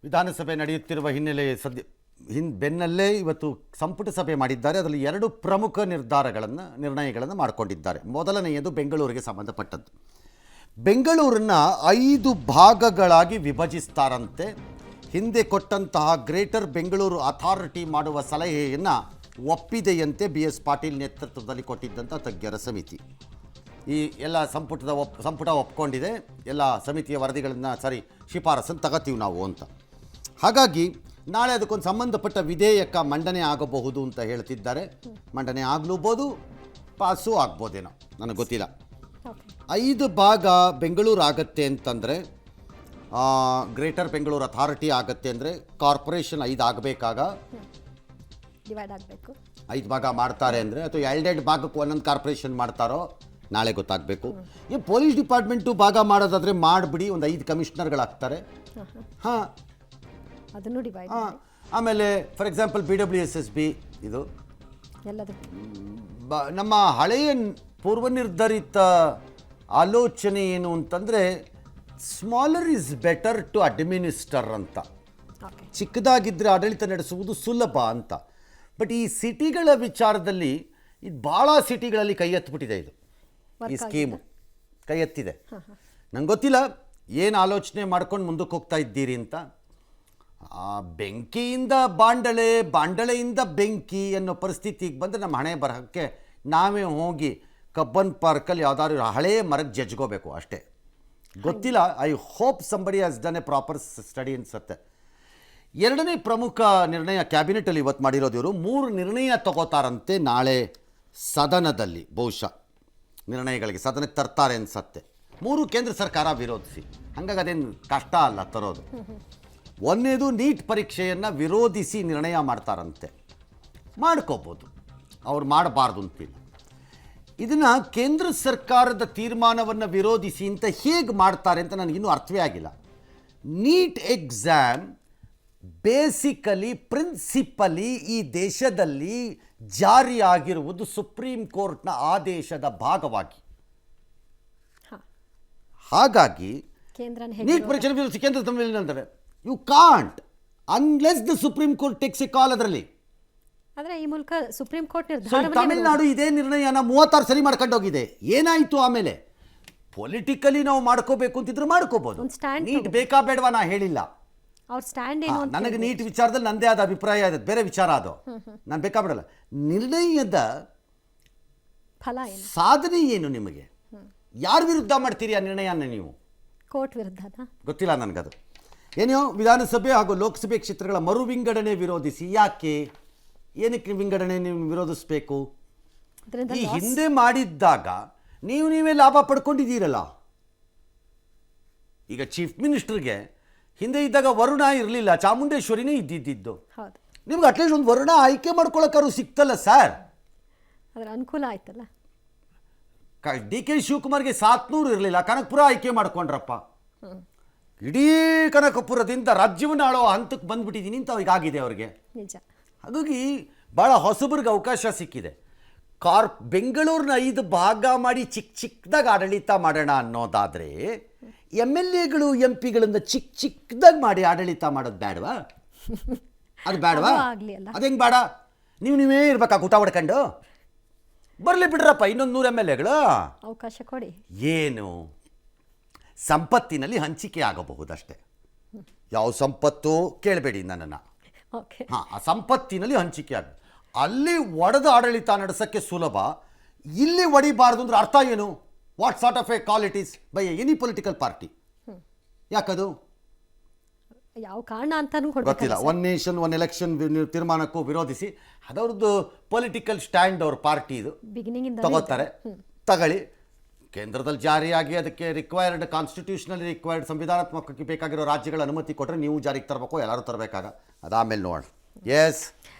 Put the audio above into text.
ವಿಧಾನಸಭೆ ನಡೆಯುತ್ತಿರುವ ಹಿನ್ನೆಲೆ ಬೆನ್ನಲ್ಲೇ ಇವತ್ತು ಸಂಪುಟ ಸಭೆ ಮಾಡಿದ್ದಾರೆ. ಅದರಲ್ಲಿ ಎರಡು ಪ್ರಮುಖ ನಿರ್ಣಯಗಳನ್ನು ಮಾಡಿಕೊಂಡಿದ್ದಾರೆ. ಮೊದಲನೆಯದು ಬೆಂಗಳೂರಿಗೆ ಸಂಬಂಧಪಟ್ಟದ್ದು. ಬೆಂಗಳೂರನ್ನು 5 ಭಾಗಗಳಾಗಿ ವಿಭಜಿಸ್ತಾರಂತೆ. ಹಿಂದೆ ಕೊಟ್ಟಂತಹ ಗ್ರೇಟರ್ ಬೆಂಗಳೂರು ಅಥಾರಿಟಿ ಮಾಡುವ ಸಲಹೆಯನ್ನು ಒಪ್ಪಿದೆಯಂತೆ BS ಪಾಟೀಲ್ ನೇತೃತ್ವದಲ್ಲಿ ಕೊಟ್ಟಿದ್ದಂಥ ತಜ್ಞರ ಸಮಿತಿ. ಈ ಎಲ್ಲ ಸಂಪುಟ ಒಪ್ಕೊಂಡಿದೆ. ಎಲ್ಲ ಸಮಿತಿಯ ವರದಿಗಳನ್ನು ಶಿಫಾರಸನ್ನು ತಗೋತೀವಿ ನಾವು ಅಂತ. ಹಾಗಾಗಿ ನಾಳೆ ಅದಕ್ಕೊಂದು ಸಂಬಂಧಪಟ್ಟ ವಿಧೇಯಕ ಮಂಡನೆ ಆಗಬಹುದು ಅಂತ ಹೇಳ್ತಿದ್ದಾರೆ. ಮಂಡನೆ ಆಗಲೂಬೋದು, ಪಾಸು ಆಗ್ಬೋದೇನೋ, ನನಗೆ ಗೊತ್ತಿಲ್ಲ. 5 ಭಾಗ ಬೆಂಗಳೂರು ಆಗತ್ತೆ ಅಂತಂದರೆ, ಗ್ರೇಟರ್ ಬೆಂಗಳೂರು ಅಥಾರಿಟಿ ಆಗತ್ತೆ ಅಂದರೆ ಕಾರ್ಪೊರೇಷನ್ 5 ಆಗಬೇಕಾಗ ಡಿವೈಡ್ ಆಗಬೇಕು. 5 ಭಾಗ ಮಾಡ್ತಾರೆ ಅಂದರೆ, ಅಥವಾ 2 ಭಾಗಕ್ಕೆ ಒಂದೊಂದು ಕಾರ್ಪೊರೇಷನ್ ಮಾಡ್ತಾರೋ ನಾಳೆ ಗೊತ್ತಾಗಬೇಕು. ಈ ಪೊಲೀಸ್ ಡಿಪಾರ್ಟ್ಮೆಂಟು ಭಾಗ ಮಾಡೋದಾದರೆ ಮಾಡಿಬಿಡಿ, ಒಂದು 5 ಕಮಿಷನರ್ಗಳಾಗ್ತಾರೆ. ಹಾಂ, ಅದನ್ನು ಡಿವೈಡ್. ಆಮೇಲೆ ಫಾರ್ ಎಕ್ಸಾಂಪಲ್ BWSSB ಇದು ನಮ್ಮ ಹಳೆಯ ಪೂರ್ವನಿರ್ಧರಿತ ಆಲೋಚನೆ ಏನು ಅಂತಂದರೆ, smaller is better to administer ಅಂತ. ಚಿಕ್ಕದಾಗಿದ್ದರೆ ಆಡಳಿತ ನಡೆಸುವುದು ಸುಲಭ ಅಂತ. ಬಟ್ ಈ ಸಿಟಿಗಳ ವಿಚಾರದಲ್ಲಿ ಇದು ಭಾಳ ಸಿಟಿಗಳಲ್ಲಿ ಕೈ ಎತ್ತಿಬಿಟ್ಟಿದೆ. ಇದು ಈ ಸ್ಕೀಮು ಕೈ ಎತ್ತಿದೆ. ನಂಗೆ ಗೊತ್ತಿಲ್ಲ ಏನು ಆಲೋಚನೆ ಮಾಡ್ಕೊಂಡು ಮುಂದಕ್ಕೆ ಹೋಗ್ತಾ ಇದ್ದೀರಿ ಅಂತ. ಬೆಂಕಿಯಿಂದ ಬಾಂಡಳೆ, ಬಾಂಡಳೆಯಿಂದ ಬೆಂಕಿ ಅನ್ನೋ ಪರಿಸ್ಥಿತಿಗೆ ಬಂದರೆ ನಮ್ಮ ಹಣೆ ಬರಹಕ್ಕೆ ನಾವೇ ಹೋಗಿ ಕಬ್ಬನ್ ಪಾರ್ಕಲ್ಲಿ ಯಾವುದಾದ್ರು ಹಳೆಯ ಮರಕ್ಕೆ ಜಜ್ಕೋಬೇಕು ಅಷ್ಟೇ. ಗೊತ್ತಿಲ್ಲ. I hope somebody has done A proper study ಅನ್ಸುತ್ತೆ. ಎರಡನೇ ಪ್ರಮುಖ ನಿರ್ಣಯ ಕ್ಯಾಬಿನೆಟಲ್ಲಿ ಇವತ್ತು ಮಾಡಿರೋದು. ಇವರು 3 ನಿರ್ಣಯ ತಗೋತಾರಂತೆ ನಾಳೆ ಸದನದಲ್ಲಿ. ಬಹುಶಃ ನಿರ್ಣಯಗಳಿಗೆ ಸದನಕ್ಕೆ ತರ್ತಾರೆ ಅನ್ಸತ್ತೆ. 3 ಕೇಂದ್ರ ಸರ್ಕಾರ ವಿರೋಧಿಸಿ. ಹಾಗಾಗಿ ಅದೇನು ಕಷ್ಟ ಅಲ್ಲ ತರೋದು. ಒಂದನೇದು ನೀಟ್ ಪರೀಕ್ಷೆಯನ್ನು ವಿರೋಧಿಸಿ ನಿರ್ಣಯ ಮಾಡ್ತಾರಂತೆ. ಮಾಡ್ಕೋಬೋದು, ಅವ್ರು ಮಾಡಬಾರ್ದು ಅಂತಿಲ್ಲ. ಇದನ್ನು ಕೇಂದ್ರ ಸರ್ಕಾರದ ತೀರ್ಮಾನವನ್ನು ವಿರೋಧಿಸಿ ಅಂತ ಹೇಗೆ ಮಾಡ್ತಾರೆ ಅಂತ ನನಗಿನ್ನೂ ಅರ್ಥವೇ ಆಗಿಲ್ಲ. ನೀಟ್ ಎಕ್ಸಾಮ್ ಬೇಸಿಕಲಿ ಪ್ರಿನ್ಸಿಪಲಿ ಈ ದೇಶದಲ್ಲಿ ಜಾರಿಯಾಗಿರುವುದು ಸುಪ್ರೀಂ ಕೋರ್ಟ್ನ ಆದೇಶದ ಭಾಗವಾಗಿ. ಹಾಗಾಗಿ ನೀಟ್ ಪರೀಕ್ಷೆ ವಿರೋಧಿಸಿ ಕೇಂದ್ರ ಹೇಳ್ತಾರೆ, you can't unless the supreme court takes a call. ಅದರಲ್ಲಿ ಆದರೆ ಈ ಮೂಲಕ ಸುಪ್ರೀಂ ಕೋರ್ಟ್ ನಿರ್ಧಾರ. ತಮಿಳುನಾಡು ಇದೇ ನಿರ್ಣಯನ 36 ಸರಿ ಮಾಡ್ಕೊಂಡು ಹೋಗಿದೆ. ಏನಾಯಿತು ಆಮೇಲೆ? ಪೊಲಿಟಿಕಲಿ ನಾವು ಮಾಡ್ಕೋಬೇಕು ಅಂತಿದ್ರು ಮಾಡ್ಕೋಬಹುದು. ನೀಟ್ ಬೇಕಾ ಬೇಡವಾ ನಾ ಹೇಳಿಲ್ಲ. ಅವ್ರ ಸ್ಟ್ಯಾಂಡ್ ಏನು? ನನಗೆ ನೀಟ್ ವಿಚಾರದಲ್ಲಿ ನಂದೇ ಆದ ಅಭಿಪ್ರಾಯ ಇದೆ, ಬೇರೆ ವಿಚಾರ ಅದು. ನಾನು ಬೇಕಾ ಬಿಡಲ್ಲ. ನಿರ್ಣಯದ ಫಲ ಏನು, ಸಾಧನೆ ಏನು? ನಿಮಗೆ ಯಾರ ವಿರುದ್ಧ ಮಾಡ್ತೀರಿ ಆ ನಿರ್ಣಯನ ನೀವು? ಕೋರ್ಟ್ ವಿರುದ್ಧ ಗೊತ್ತಿಲ್ಲ ನನಗದು. ಏನೋ ವಿಧಾನಸಭೆ ಹಾಗೂ ಲೋಕಸಭೆ ಕ್ಷೇತ್ರಗಳ ಮರು ವಿಂಗಡಣೆ ವಿರೋಧಿಸಿ. ಯಾಕೆ, ಏನಕ್ಕೆ ವಿಂಗಡಣೆ ನೀವು ವಿರೋಧಿಸಬೇಕು? ಈ ಹಿಂದೆ ಮಾಡಿದ್ದಾಗ ನೀವೇ ಲಾಭ ಪಡ್ಕೊಂಡಿದ್ದೀರಲ್ಲ. ಈಗ ಚೀಫ್ ಮಿನಿಸ್ಟರ್ಗೆ ಹಿಂದೆ ಇದ್ದಾಗ ವರುಣ ಇರಲಿಲ್ಲ, ಚಾಮುಂಡೇಶ್ವರಿನೇ ಇದ್ದಿದ್ದು. ನಿಮ್ಗೆ ಅಟ್ಲೀಸ್ಟ್ ಒಂದು ವರುಣ ಆಯ್ಕೆ ಮಾಡ್ಕೊಳಕ್ಕಾರು ಸಿಕ್ತಲ್ಲ ಸರ್. ಅದರ ಅನುಕೂಲ ಆಯ್ತಲ್ಲ. DK ಶಿವಕುಮಾರ್ಗೆ 700 ಇರಲಿಲ್ಲ, ಕನಕಪುರ ಆಯ್ಕೆ ಮಾಡ್ಕೊಂಡ್ರಪ್ಪ. ಇಡೀ ಕನಕಪುರದಿಂದ ರಾಜ್ಯವನ್ನು ಆಳೋ ಹಂತಕ್ಕೆ ಬಂದ್ಬಿಟ್ಟಿದ್ದೀನಿ ಅಂತ ಈಗಾಗಿದೆ ಅವ್ರಿಗೆ. ನಿಜ. ಹಾಗಾಗಿ ಭಾಳ ಹೊಸಬರಿಗೆ ಅವಕಾಶ ಸಿಕ್ಕಿದೆ. ಬೆಂಗಳೂರಿನ 5 ಭಾಗ ಮಾಡಿ ಚಿಕ್ಕದಾಗಿ ಆಡಳಿತ ಮಾಡೋಣ ಅನ್ನೋದಾದರೆ, MLAಗಳು MP ಗಳಿಂದ ಚಿಕ್ಕದಾಗಿ ಮಾಡಿ ಆಡಳಿತ ಮಾಡೋದು ಬೇಡವಾ? ಅದು ಬೇಡವಾ? ಅದೇಂಗೆ ಬೇಡ? ನೀವೇ ಇರ್ಬೇಕಾ ಊಟ ಹೊಡ್ಕೊಂಡು? ಬರಲಿ ಬಿಡ್ರಪ್ಪ, ಇನ್ನೊಂದು 100 MLAಗಳು ಅವಕಾಶ ಕೊಡಿ. ಏನು ಸಂಪತ್ತಿನಲ್ಲಿ ಹಂಚಿಕೆ ಆಗಬಹುದಷ್ಟೇ. ಯಾವ ಸಂಪತ್ತು ಕೇಳಬೇಡಿ ನನ್ನನ್ನು. ಹಾಂ, ಆ ಸಂಪತ್ತಿನಲ್ಲಿ ಹಂಚಿಕೆ ಆಗ, ಅಲ್ಲಿ ಒಡೆದ ಆಡಳಿತ ನಡೆಸೋಕ್ಕೆ ಸುಲಭ. ಇಲ್ಲಿ ಒಡಿಬಾರ್ದು ಅಂದ್ರೆ ಅರ್ಥ ಏನು? What sort of a call it is by any political party? ಯಾಕದು ಯಾವ ಕಾರಣ ಅಂತಾನೂ ಗೊತ್ತಿಲ್ಲ. ಒನ್ ನೇಷನ್ ಒನ್ ಎಲೆಕ್ಷನ್ ತೀರ್ಮಾನಕ್ಕೂ ವಿರೋಧಿಸಿ ಅದವ್ರದ್ದು ಪೊಲಿಟಿಕಲ್ ಸ್ಟ್ಯಾಂಡ್ ಅವ್ರ ಪಾರ್ಟಿ ಇದು ತಗೋತಾರೆ. ತಗೊಳ್ಳಿ, ಕೇಂದ್ರದಲ್ಲಿ ಜಾರಿಯಾಗಿ ಅದಕ್ಕೆ ರಿಕ್ವೈರ್ಡ್ ಕಾನ್ಸ್ಟಿಟ್ಯೂಷನಲಿ ರಿಕ್ವೈರ್ಡ್ ಸಂವಿಧಾನಾತ್ಮಕಕ್ಕೆ ಬೇಕಾಗಿರೋ ರಾಜ್ಯಗಳ ಅನುಮತಿ ಕೊಟ್ಟರೆ ನೀವು ಜಾರಿಗೆ ತರಬೇಕು, ಎಲ್ಲರೂ ತರಬೇಕಾಗ. ಅದಾದಮೇಲೆ ನೋಡೋಣ. ಎಸ್.